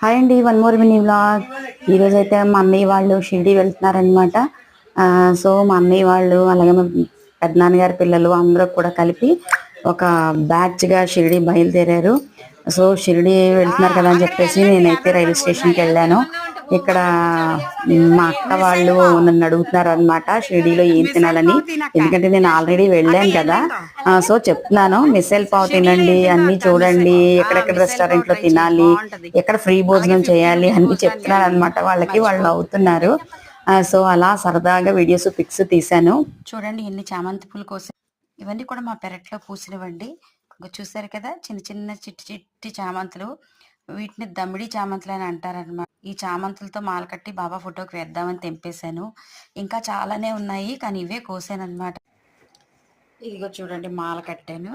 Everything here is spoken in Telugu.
హాయ్ అండి, వన్ మోర్ మినీ వ్లాగ్. ఈరోజైతే మా అన్నయ్య వాళ్ళు షిరిడి వెళ్తున్నారనమాట. సో మా అన్నయ్య వాళ్ళు అలాగే మా పెద్దనాన్నగారి పిల్లలు అందరూ కూడా కలిపి ఒక బ్యాచ్గా షిరిడి బయలుదేరారు. సో షిరిడి వెళ్తున్నారు కదా అని చెప్పేసి నేనైతే రైల్వే స్టేషన్కి వెళ్ళాను. ఇక్కడ మా అక్క వాళ్ళు నన్ను అడుగుతున్నారు అనమాట షిరిడీలో ఏం తినాలని. ఎందుకంటే నేను ఆల్రెడీ వెళ్ళాను కదా. సో చెప్తున్నాను, మిసల్ పావ్ తినండి, అన్ని చూడండి, ఎక్కడెక్కడ రెస్టారెంట్లో తినాలి, ఎక్కడ ఫ్రీ భోజనం చేయాలి అన్ని చెప్తున్నాను అనమాట వాళ్ళకి. వాళ్ళు అవుతున్నారు. సో అలా సరదాగా వీడియోస్ పిక్స్ తీశాను. చూడండి ఎన్ని చామంతి పూల కోసం. ఇవన్నీ కూడా మా పెరట్లో పూసినవండి. చూసారు కదా, చిన్న చిన్న చిట్టి చిట్టి చామంతులు. వీటిని దమ్మిడి చామంతులు అని అంటారనమాట. ఈ చామంతులతో మాల కట్టి బాబా ఫోటోకి వేద్దామని తెంపేశాను. ఇంకా చాలానే ఉన్నాయి, కానీ ఇవే కోసాను అనమాట. ఇదిగో చూడండి, మాల కట్టాను.